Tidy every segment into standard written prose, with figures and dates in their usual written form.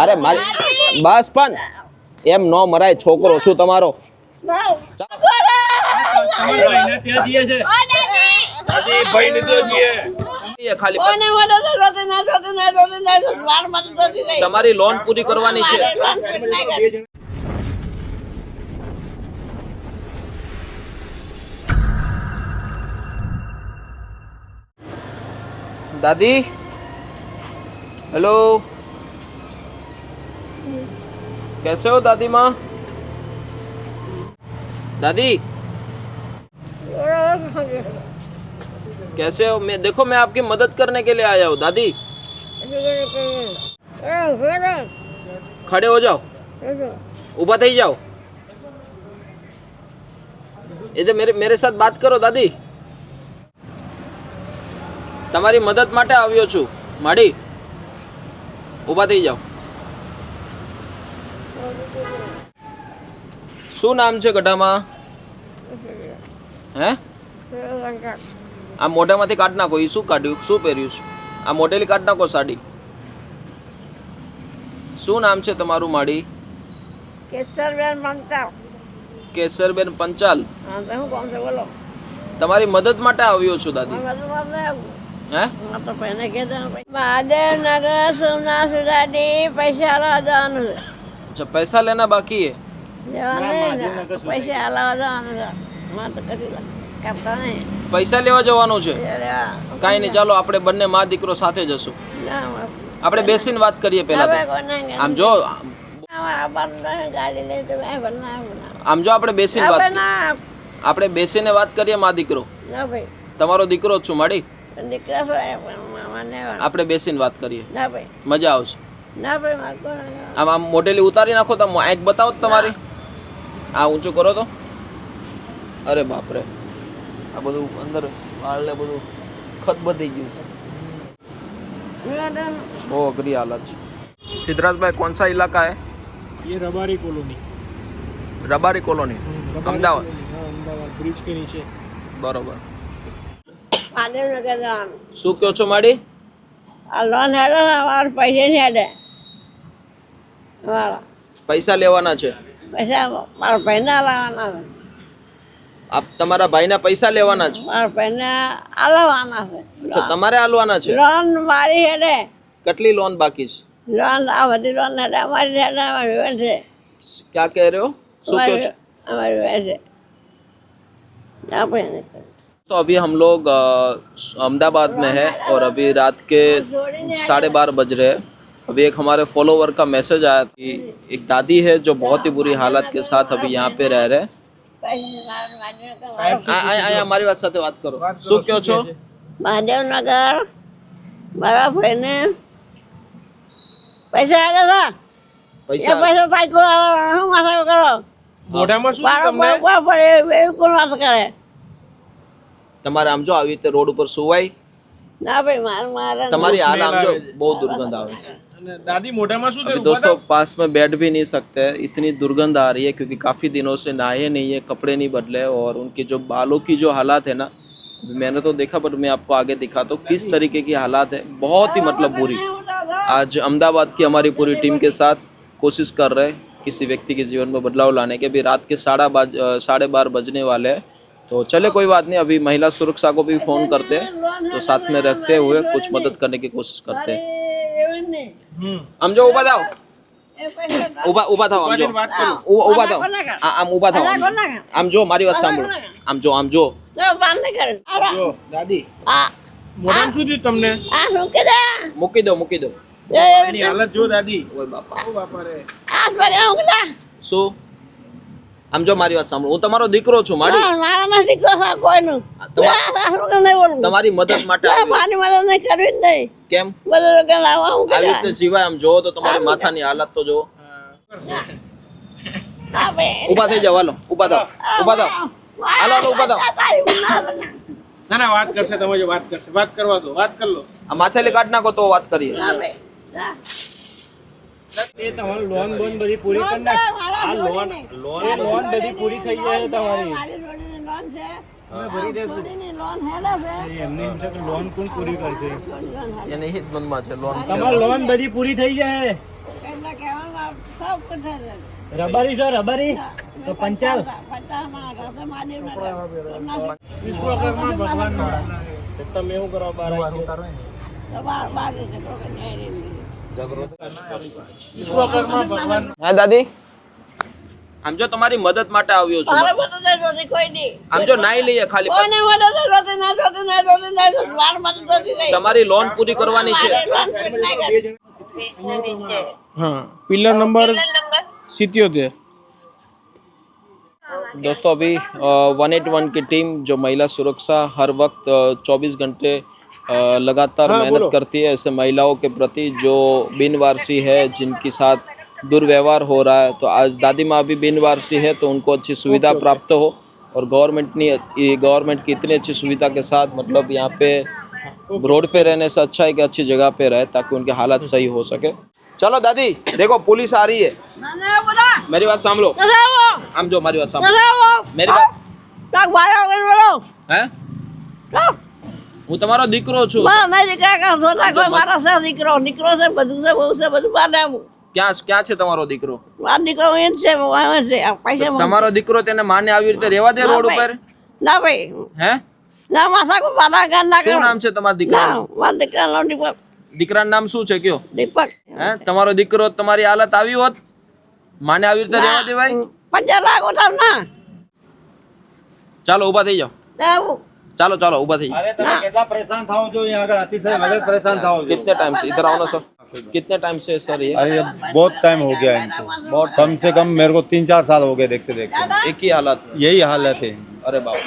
અરે મારી બસ પણ એમ નો મરાય, છોકરો છું તમારો. તમારી લોન પૂરી કરવાની છે. दादी हेलो, कैसे हो दादी माँ? दादी कैसे हो? मैं देखो, मैं आपकी मदद करने के लिए आया हूँ. दादी खड़े हो जाओ, ऊभा थई जाओ. इधर मेरे साथ बात करो. दादी તમારી મદદ માટે આવ્યો છું. માડી ઊભા થઈ જાઓ. શું નામ છે ગઢામાં? હે આ મોઢામાંથી કાઢ નાખો. એ શું કાઢ્યું? શું પહેર્યું છે? આ મોઢેલી કાઢ નાખો સાડી. શું નામ છે તમારું માડી? કેસરબેન પંચાલ. કેસરબેન પંચાલ. હા તો હું કોણ છે બોલો? તમારી મદદ માટે આવ્યો છું દાદી. હે તો પહેલે કહેતા મહાદેવનગર સોમનાથ સુધાડી પૈસા લાવવા જવાનું છે. अच्छा, पैसा लेना बाकी है. પૈસા લાવવા જવાનું છે. માં તો કરી કરતા નહીં. પૈસા લેવા જવાનું છે. કાંઈ નહીં, ચાલો આપણે બંને મા દીકરો સાથે જશું. આપણે બેસીને વાત કરીએ પહેલા તો. આમ જો ગાડી લઈ તો આમ જો આપણે બેસીને વાત કરીએ મા દીકરો. ના ભાઈ તમારો દીકરો જ છું માડી. દીકરા આપણે બેસીને વાત કરીએ, ના ભાઈ મજા આવશે. ના ભાઈ આમ આમ મોઢેલી ઉતારી નાખો. તમે આંખ બતાવો તમારી. આ ઊંચું કરો તો. અરે બાપરે, આ બધું અંદર વાળ ને બધું ખતબદી ગયું છે. બહુ અઘરી હાલત છે. સિદ્ધરાજભાઈ, कौन सा इलाका है? ये Rabari colony. Rabari colony, Ahmedabad. Ahmedabad bridge के नीचे. बरोबर. મહાદેવનગર જવાનું. શું કહો છો માડી? આ લોન હેડે અમારે પૈસા નહીં હેડે. મારા પૈસા લેવાના છે. પૈસા મારા ભાઈના લાવવાના છે. આપ તમારા ભાઈના પૈસા લેવાના છે. મારા ભાઈને આલવાના છે. અચ્છા, તમારે આલવાના છે. લોન મારી હેડે. કેટલી લોન બાકી છે? લોન આ બધી લોન હેડે અમારી હેડે. અમારી વેન છે. क्या कह रहे हो? શું કહો છો? અમારી વેન છે. ના ભાઈ तो अभी हम लोग अहमदाबाद में है और अभी रात के 12:30 बज रहे हैं. अभी एक हमारे फॉलोवर का मैसेज आया कि एक दादी है जो बहुत ही बुरी हालत के साथ अभी यहाँ पे रह रहे हैं. हमारी बात साथ बात करो. શું કહો છો? મહાદેવનગર મારા ભાઈને પૈસા આવ્યા પૈસા પૈસા પાકો માથા કરો. મોઢામાં શું તમને? એવું કોણ વાત કરે? તમારે આમ જો આવી રીતે રોડ ઉપર સુવાય. ના ભાઈ મારે તમારી હાલ આમ જો બહુ दुर्गंध આવે છે. અને દાદી મોઢામાં શું अभी થયું? दोस्तों पास में बैठ भी नहीं सकते, इतनी दुर्गंध आ रही है क्योंकि काफ़ी दिनों से नहाए नहीं है, कपड़े नहीं बदले और उनके जो बालों की जो हालात है ना, मैंने तो देखा पर मैं आपको आगे दिखाता हूँ किस तरीके की हालात है. बहुत ही मतलब बुरी. आज अहमदाबाद की हमारी पूरी टीम के साथ कोशिश कर रहे हैं किसी व्यक्ति के जीवन में बदलाव लाने के. अभी रात के 12:30 बजने वाले हैं. तो चले कोई बात नहीं, अभी महिला सुरक्षा को भी फ़ोन करते हैं तो साथ में रखते हुए कुछ मदद करने की कोशिश करते हैं. આમ જો ઊભા થાઓ. ઊભા થાઓ. આમ જો ઊભા થાઓ. આમ ઊભા થાઓ. આમ જો મારી વાત સાંભળો. આમ જો જો દાદી મોઢામાં શું થયું તમને? મૂકી દો. એની હાલત જો દાદી. ઓય બાપા. ઓ બાપા રે. શું? આમ જો મારી વાત સાંભળો. હું તમારો દીકરો છું માડી. તમારી મદદ માટે કેમ આવી રીતે જીવાય? આમ જોવો તો તમારી માથાની હાલત તો જોવો. ઊભા થઈ જાવ. હાલો ઊભા થાવ. હાલો ઊભા થાવ. ના વાત કરશે. તમે જો વાત કરશે, વાત કરવા દો. વાત કર લો. આ માથેલી કાઢ નાખો તો વાત કરીએ. એ તમારું લોન બધી પૂરી કરી નાખ. આ લોન બધી પૂરી થઈ જાય તમારી. છોડીની લોન હેડે છે એમને એમ છે કે લોન કોણ પૂરી કરશે? એને હિત મનમાં છે લોન તમારી લોન બધી પૂરી થઈ જાય. એટલે કહેવાનું સૌ પૂછે છે રબારી છો રબારી તો પંચાલ 50 માં રસે મહાદેવ ના વિશ્વકર્મા ભગવાનનો તમે એવું કરો બાર બાર છે તો નહીં વિશ્વકર્મા ભગવાન હા દાદી આમ જો તમારી મદદ માટે આવ્યો છું મારે બધું જોતી કોઈ નહીં આમ જો નાઈ લઈએ ખાલી કોને મદદ જોતી ના જોતી ના જોતી ના જોતી વાર મદદ જોતી નહીં તમારી લોન પૂરી કરવાની છે हाँ पिलर नंबर 77 दोस्तों अभी 181 की टीम जो महिला सुरक्षा हर वक्त 24 घंटे लगातार मेहनत करती है ऐसे महिलाओं के प्रति जो बिनवारसी है जिनके साथ दुर्व्यवहार हो रहा है। तो आज दादी माँ भी बिनवारसी है तो उनको अच्छी सुविधा प्राप्त हो और गवर्नमेंट की इतनी अच्छी सुविधा के साथ मतलब यहाँ पे रोड पे रहने से अच्छा है कि अच्छी जगह पे रहे ताकि उनके हालात सही हो सके। चलो दादी देखो पुलिस आ रही है ના બોલા मेरी बात सांभलो નસાવો आम जो हमारी बात सांभलो નસાવો मेरी बात તાક વાળા વગર બોલો है હું તમારો દીકરો છું મારા નહીં દીકરા કા જોતા કોઈ મારા છે દીકરો દીકરો છે બધું છે બહુ છે બધું બાને આવું ક્યાં છે તમારો દીકરો મારો દીકરો એ છે આવે છે આ પૈસા તમારો દીકરો તેને માને આવી રીતે રહેવા દે રોડ ઉપર ના ભાઈ હે ના માસા કો મારા ગાન ના શું કરો નામ છે તમારા દીકરાનું ના મારા દીકરા નો દીપક દીકરાનું નામ શું છે કયો દીપક હે તમારો દીકરો તમારી હાલત આવી હોત માને આવી રીતે રહેવા દેવાય 50 લાખ હોતા ના ચાલો ઊભા થઈ જાઓ આવું ચાલો ઊભા થઈ જાઓ अरे તમે કેટલા પરેશાન થાઓ છો यहाँ अगर अतिशय वजह परेशान थाओ जो कितने टाइम से इधर आओ ना सर कितने टाइम से सर ये अरे ये बहुत टाइम हो गया इनको बहुत कम से कम मेरे को 3-4 साल हो गए देखते देखते एक ही हालत में यही हालत है अरे बाबा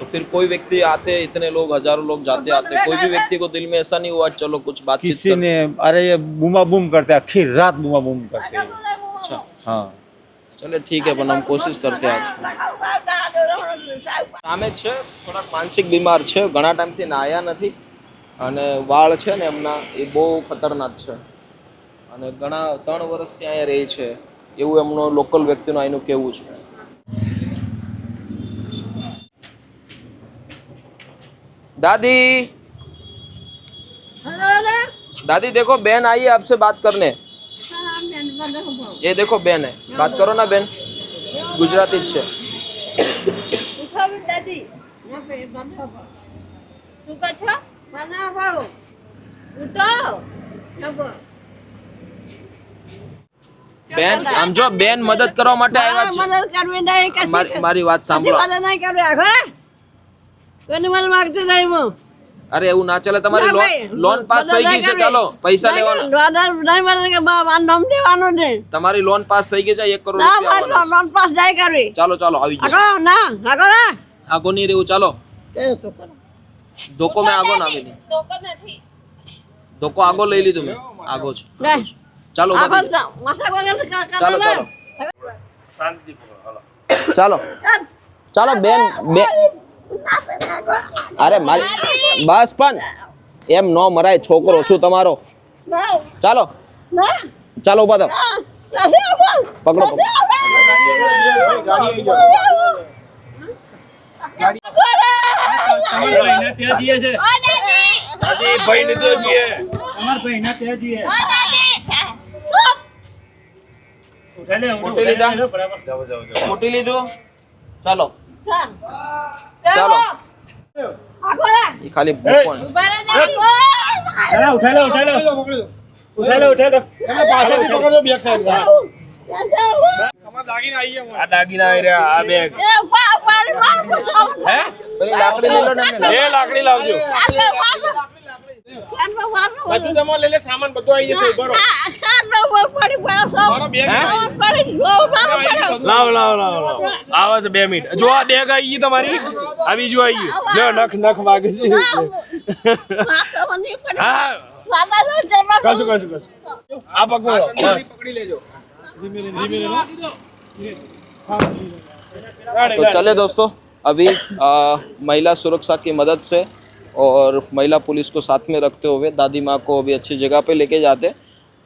तो फिर कोई व्यक्ति आते इतने लोग हजारों लोग जाते आते कोई भी व्यक्ति को दिल में ऐसा नहीं हुआ चलो कुछ बातचीत किसी ने अरे ये बूमा बूम करते हैं आखिर रात बूमा बूम करते हैं अच्छा हाँ चले ठीक है पण हम कोशिश करते हैं आज સામે છે થોડાક માનસિક બીમાર છે ઘણા ટાઈમથી નાયા નથી અને વાળ છે ને એમના એ બહુ ખતરનાક છે અને ઘણા 3 વર્ષથી અહીંયા રહે છે એવું એમનો લોકલ વ્યક્તિનું અહીંનું કહેવું છે दादी दादी देखो बहन आई है आपसे बात करने ये देखो बहन है बात करो ना बहन गुजराती જ છે ઉઠાવી દાદી ના પે બનાવો શું કહો છો બનાવો ઉઠો નબો બેન આમ જો બેન મદદ કરવા માટે આવ્યા છે મદદ કરવી નહીં કે મારી વાત સાંભળો મદદ નહીં કરવી આખો કોને મદદ માંગતી નહીં હું અરે એવું ના ચાલે તમારી લોન પાસ થઈ ગઈ છે ચાલો પૈસા લેવાના નહીં મદદ કે બાબા નામ દેવાનું છે તમારી લોન પાસ થઈ ગઈ છે 1 કરોડ ના રૂપિયા મારી લોન પાસ નહીં કરવી ચાલો આવી જશે આગો ના આગો ના આગો નહીં રહેવું ચાલો કે તો કરો ધોકો મેં આગો ના આવી ધોકો આગો લઈ લીધું મેં આગો છે લે ચાલો આગો ઉભા થઈ માથા વગર ચાલો ચાલો બેન અરે મારી બસ પણ એમ નો મરાય છોકરો છું તમારો ચાલો ચાલો ઉભા થાવ પકડો ભાઈને ત્યાં જઈએ છે ભાઈને તો જઈએ અમાર ભાઈને ત્યાં જઈએ મોટી લીધા મોટી લીધું ચાલો ચાલો એ ખાલી ભૂખણ ઉઠાઈ લો એમને પાછળથી પકડજો બેક સાઈડ અમાર દાગીને આવી ગયા આ દાગીના આવી રહ્યા આ બેગ હે પેલી લાકડી લઈ લો ને એમને એ લાકડી લાવજો બધું તમારે લઈ લે સામાન બધું આવી જશે ઉભો રહો મારો બેગ લાવ આવા છે 2 મિનિટ જો આ બેગ આવી ગઈ તમારી આ બીજું આવી ગયું લ્યો નખ વાગે છે હા કશું આ પકડો બસ પકડી લેજો तो चले दोस्तों अभी महिला सुरक्षा की मदद से और महिला पुलिस को साथ में रखते हुए दादी माँ को अभी अच्छी जगह पे लेके जाते।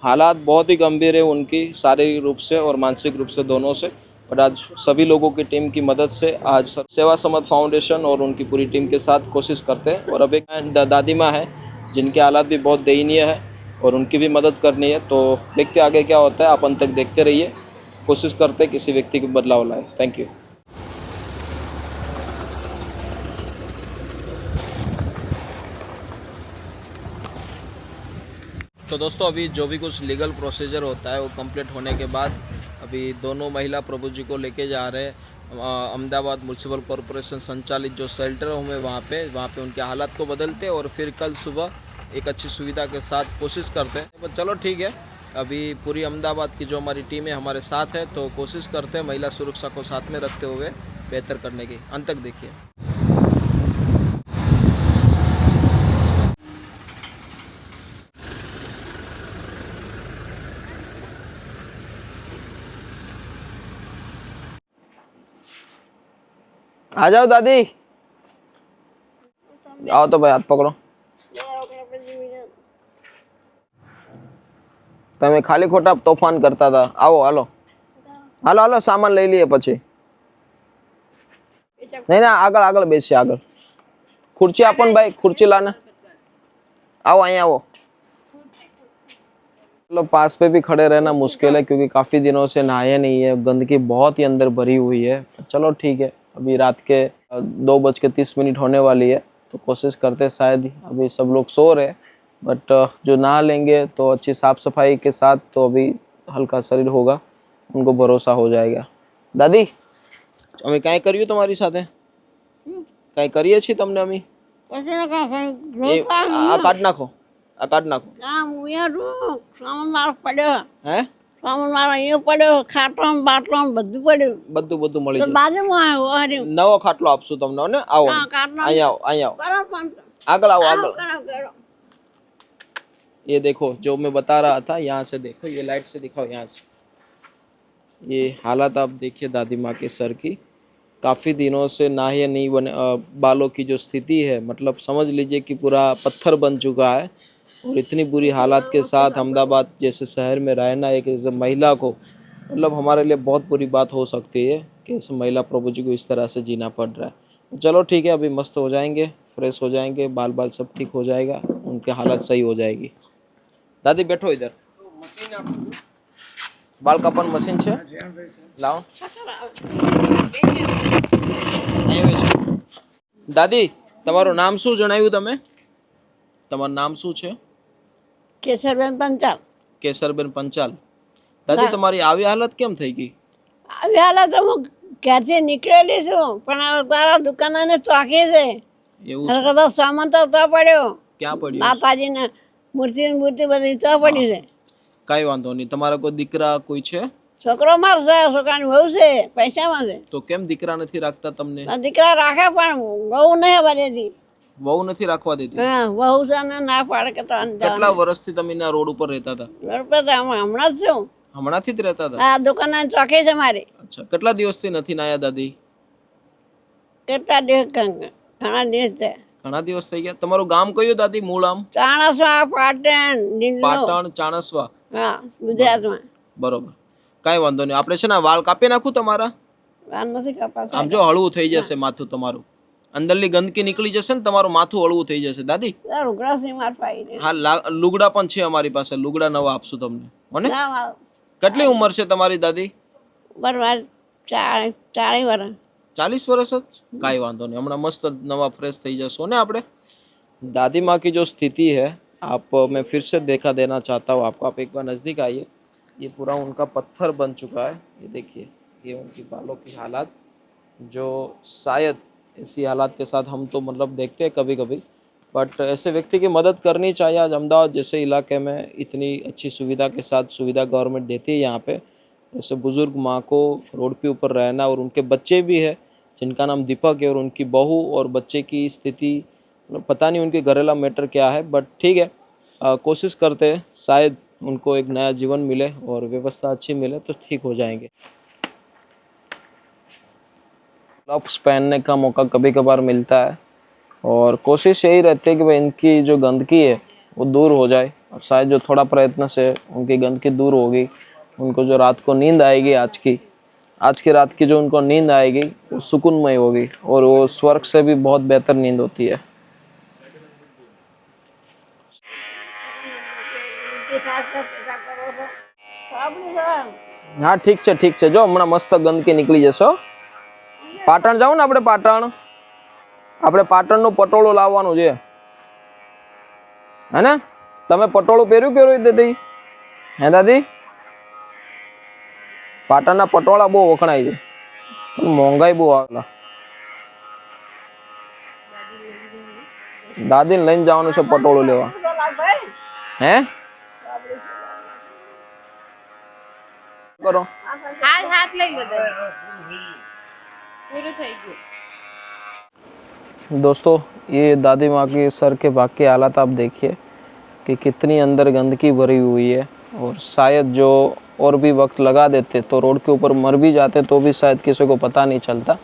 हालात बहुत ही गंभीर है उनकी शारीरिक रूप से और मानसिक रूप से दोनों से। और आज सभी लोगों की टीम की मदद से आज सेवा समद फाउंडेशन और उनकी पूरी टीम के साथ कोशिश करते हैं। और अब एक दादी माँ है जिनके हालात भी बहुत दयनीय है और उनकी भी मदद करनी है। तो देखते आगे क्या होता है, आप अंत तक देखते रहिए, कोशिश करते किसी व्यक्ति को बदलाव लाए। Thank you. तो दोस्तों अभी जो भी कुछ लीगल प्रोसीजर होता है वो कंप्लीट होने के बाद अभी दोनों महिला प्रभु जी को लेके जा रहे हैं अहमदाबाद म्यूनसिपल कॉरपोरेशन संचालित जो शेल्टर होम है वहाँ पे उनके हालात को बदलते और फिर कल सुबह एक अच्छी सुविधा के साथ कोशिश करते हैं। पर चलो ठीक है, अभी पूरी अहमदाबाद की जो हमारी टीम है हमारे साथ है, तो कोशिश करते हैं महिला सुरक्षा को साथ में रखते हुए बेहतर करने की। अंत तक देखिए। आ जाओ दादी, आओ तो भाई हाथ पकड़ो। તમે ખાલી ખોટા તોફાન કરતા હતા, આવો હાલો હાલો હાલો, સામાન લઈ લઈએ પછી। નહીં ના આગળ આગળ બેસીએ, આગળ ખુરચી આપો ને ભાઈ, ખુરચી લાને, आओ અહીંયા आओ। मतलब पास पे भी खड़े रहना मुश्किल है क्योंकि काफ़ी दिनों से नहाए नहीं है, गंदगी बहुत ही अंदर भरी हुई है। चलो ठीक है, अभी रात के 2:30 होने वाली है, तो कोशिश करते शायद अभी सब लोग सो रहे हैं, बट जो नहा लेंगे तो अच्छी साफ़ सफाई के साथ तो अभी हल्का शरीर होगा, उनको भरोसा हो जाएगा। दादी अमी कहीं करियो तुम्हारी साथे, कहीं करिए छी तमने अमी आ काट नाखो, आ काट नाखो સામાન મારો પડ્યો, હે સામાન મારો અહીંયા પડ્યો, ખાટલો બાટલો બધું પડ્યું, બધું મળી તો જશે। બાજુમાં આવ્યો નવો ખાટલો આપશું તમને ને, આવો ખાટલો અહીંયા આવો, અહીંયા આવો, કરો પણ આગળ આવો આગળ। કરો ये देखो जो मैं बता रहा था, यहाँ से देखो, ये लाइट से दिखाओ यहाँ से, ये हालत आप देखिए दादी माँ के सर की। काफ़ी दिनों से नाहे नहीं बने, बालों की जो स्थिति है मतलब समझ लीजिए कि पूरा पत्थर बन चुका है। और इतनी बुरी हालात के साथ अहमदाबाद जैसे शहर में रहना एक ऐसे महिला को मतलब हमारे लिए बहुत बुरी बात हो सकती है कि इस महिला प्रभु जी को इस तरह से जीना पड़ रहा है। चलो ठीक है, अभी मस्त हो जाएंगे, फ्रेश हो जाएंगे, बाल सब ठीक हो जाएगा, उनके हालत सही हो जाएगी। दादी बैठो इधर, बाल कापन मशीन છે લાવો અહીંયા બેસો। દાદી તમારું નામ શું જણાવ્યું તમે, તમારું નામ શું છે? કેશરબેન પંચાલ। કેસરબેન પંચાલ। દાદી તમારી આવી હાલત કેમ થઈ ગઈ? આવી હાલત તો હું ઘરથી નીકળેલી છું, પણ તારા દુકાને ચોકી છે, એવું એટલે બધો સામાન તો પડ્યો, ક્યાં પડ્યું? માતાજીને મૂર્તિ બધી તો પડી છે। કઈ વાંધો નહીં, તમારા કોઈ દીકરા કોઈ છે? છોકરો માર છે, છોકરાની વહુ છે, પૈસામાં છે, તો કેમ દીકરા નથી રાખતા તમને? દીકરા રાખે પણ વહુ નહીં બનેલી, વહુ નથી રાખવા દેતી? હા વહુ છે ને ના પાડે કે તો કેટલા વર્ષથી તમે ના રોડ ઉપર રહેતા હતા? હમણાં જ છું, હમણાંથી જ રહેતા હતા? આ દુકાન ચોકી છે મારી। અચ્છા, કેટલા દિવસથી નથી નાયા દાદી? કેટલા દિવસ ઘણા દિવસ છે, ઘણા દિવસ થઈ ગયા। તમારું ગામ કયું દાદી, મૂળ આમ? ચાણસવા, પાટણ, ડીંડલો, પાટણ, ચાણસવા, હા ગુજરાતમાં। બરોબર, કાંઈ વાંધો નહીં, આપણે છે ને વાળ કાપી નાખું તમારા? વાર નથી કપાસ, આમ જો હળવું થઈ જશે માથું તમારું, અંદરની ગંદકી નીકળી જશે ને તમારું માથું હળવું થઈ જશે દાદી। ઉઘરાસી માર પાઈ હા લુગડા પણ છે અમારી પાસે, લુગડા નવા આપશું તમને મને। કેટલી ઉંમર છે તમારી દાદી? બરાબર 40 વર્ષ। 40 वर्ष જ? કાંઈ વાંધો નહીં, હમણાં મસ્ત નવા फ्रेश થઈ જશો ને આપણે। दादी माँ की जो स्थिति है आप मैं फिर से देखा देना चाहता हूँ आपको, आप एक बार नज़दीक आइए। ये पूरा उनका पत्थर बन चुका है, ये देखिए, ये उनकी बालों की हालात जो शायद ऐसी हालात के साथ हम तो मतलब देखते हैं कभी कभी, बट ऐसे व्यक्ति की मदद करनी चाहिए। आज अहमदाबाद जैसे इलाके में इतनी अच्छी सुविधा के साथ सुविधा गवर्नमेंट देती है यहाँ पे, ऐसे बुज़ुर्ग माँ को रोड पे ऊपर रहना, और उनके बच्चे भी है जिनका नाम दीपक है, और उनकी बहू और बच्चे की स्थिति पता नहीं उनके घरेलू मैटर क्या है, बट ठीक है, कोशिश करते हैं शायद उनको एक नया जीवन मिले और व्यवस्था अच्छी मिले तो ठीक हो जाएंगे। ग्लव्स पहनने का मौका कभी कभार मिलता है और कोशिश यही रहती है कि भाई इनकी जो गंदगी है वो दूर हो जाए, और शायद जो थोड़ा प्रयत्न से उनकी गंदगी दूर होगी, उनको जो रात को नींद आएगी आज की आज की रात की जो उनको नींद आएगी वो सुकूनमय होगी और वो स्वर्ग से भी बहुत बेहतर नींद होती है। हाँ ठीक है जो हमने मस्त गंदकी निकली जशो। पाटण जाओ ने આપણે પાટણનું પટોળું લાવવાનું છે હે ને? તમે પટોળું પહેર્યું કેવી રીતે હતી હે દાદી? પાટણના પટોળા બહુ વખણાય છે, મોંઘાઈ બહુ આવેલા। દાદીને લઈને જવાનું છે પટોળું લેવા હે? કરો હાથ લઈ લો પૂરું થઈ ગયું। दोस्तों ये दादी माँ के सर के भाग के हालात आप देखिए कि कितनी अंदर गंदगी भरी हुई है और शायद जो और भी वक्त लगा देते तो रोड के ऊपर मर भी जाते तो भी शायद किसी को पता नहीं चलता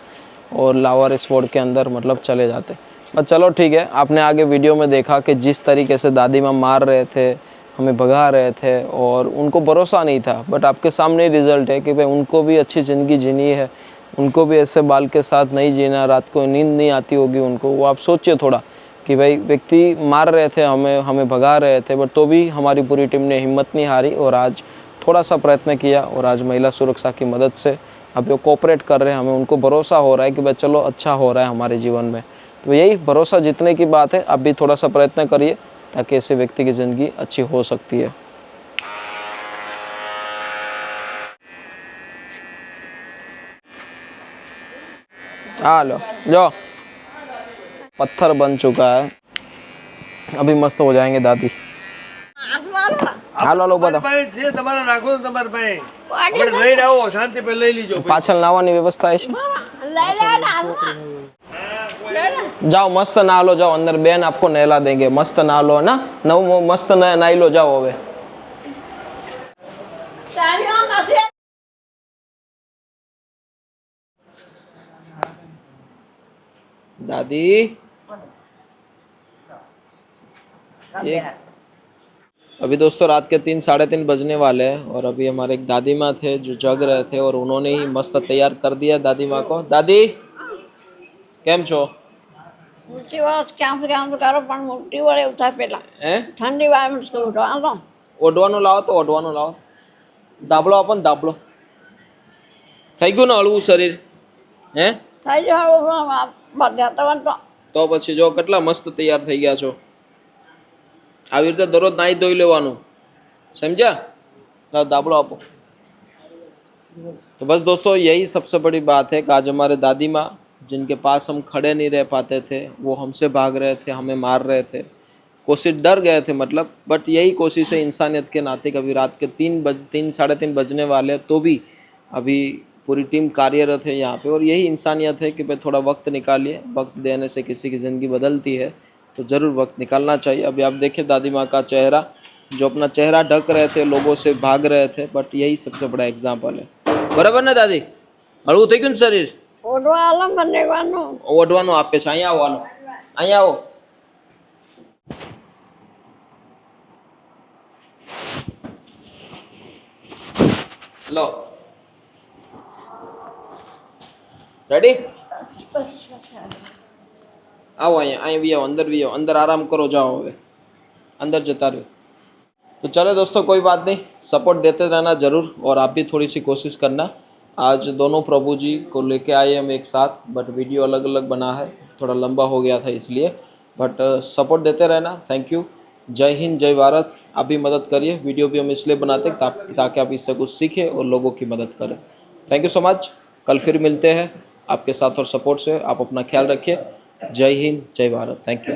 और लावारिस वार्ड के अंदर मतलब चले जाते। बट चलो ठीक है, आपने आगे वीडियो में देखा कि जिस तरीके से दादी माँ मार रहे थे, हमें भगा रहे थे और उनको भरोसा नहीं था। बट आपके सामने रिजल्ट है कि भाई उनको भी अच्छी ज़िंदगी जीनी है, उनको भी ऐसे बाल के साथ नहीं जीना, रात को नींद नहीं आती होगी उनको। वो आप सोचिए थोड़ा कि भाई व्यक्ति मार रहे थे, हमें भगा रहे थे, बट तो भी हमारी पूरी टीम ने हिम्मत नहीं हारी और आज थोड़ा सा प्रयत्न किया और आज महिला सुरक्षा की मदद से अब वो कोऑपरेट कर रहे हैं। हमें उनको भरोसा हो रहा है कि भाई चलो अच्छा हो रहा है हमारे जीवन में। तो यही भरोसा जीतने की बात है। आप भी थोड़ा सा प्रयत्न करिए ताकि ऐसे व्यक्ति की ज़िंदगी अच्छी हो सकती है। लो जो पत्थर बन चुका है, अभी मस्त हो जाएंगे दादी। હાલો હાલો બધા છે તમારે નાખો તમારે ભાઈ આપણે લઈને આવો શાંતિ પે લઈ લીજો। પાછળ નાવાની વ્યવસ્થા છે, जाओ मस्त नहा लो, जाओ अंदर बहन आपको नहला देंगे। मस्त नहा लो ना, मस्त नहाई लो, जाओ હવે। दादी अभी दोस्तों रात के 3 साढ़े 3 बजने वाले हैं और अभी हमारे एक दादी माँ थे जो जग रहे थे और उन्होंने ही मस्त तैयार कर दिया दादी माँ को। दादी केम छो? મોટી વાત કામ કરો પણ મોટી વળે ઉઠાય પેલા હે ઠંડી વાય મને ઉઠવાનો ઓઢવાનું લાવો તો ઓઢવાનું લાવો, દાબલો આપો ને દાબલો। થઈ ગયું ને હળવું શરીર હે? થઈ જાવ બધા તો તો પછી જો કેટલા મસ્ત તૈયાર થઈ ગયા છો। આવી રીતે દરરોજ નાહી ધોઈ લેવાનું, समझा? लाओ दाबलो आपो। तो बस दोस्तों यही सबसे बड़ी बात है कि आज हमारे दादी माँ जिनके पास हम खड़े नहीं रह पाते थे, वो हमसे भाग रहे थे, हमें मार रहे थे, कोशिश डर गए थे मतलब। बट यही कोशिश है इंसानियत के नाते। कभी रात के 3 साढ़े 3 बजने वाले तो भी अभी पूरी टीम कार्यरत है यहाँ पे और यही इंसानियत है कि भाई थोड़ा वक्त निकालिए। वक्त देने से किसी की ज़िंदगी बदलती है तो ज़रूर वक्त निकालना चाहिए। अभी आप देखिए दादी माँ का चेहरा, जो अपना चेहरा ढक रहे थे, लोगों से भाग रहे थे, बट यही सबसे बड़ा एग्जाम्पल है। बराबर ने दादी? हळવું થઈ ગયું શરીર? ઓઢવા આલો મને વાનું ઓઢવાનું આપે છે। અહીંયા આવો, હાલો અહીંયા આવો। લો રેડી? आओ અહીંયા भी आओ, अंदर भी आओ, अंदर आराम करो, जाओ હવે अंदर जता रहो। तो चलो दोस्तों कोई बात नहीं, सपोर्ट देते रहना ज़रूर और आप भी थोड़ी सी कोशिश करना। आज दोनों प्रभु जी को लेके आए हम एक साथ, बट वीडियो अलग अलग बना है, थोड़ा लंबा हो गया था इसलिए। बट सपोर्ट देते रहना। Thank you. जय हिंद, जय भारत। आप भी मदद करिए। वीडियो भी हम इसलिए बनाते ताकि आप इससे कुछ सीखें और लोगों की मदद करें। Thank you so much. कल फिर मिलते हैं आपके साथ और सपोर्ट से। आप अपना ख्याल रखिए। जय हिंद, जय भारत। Thank you.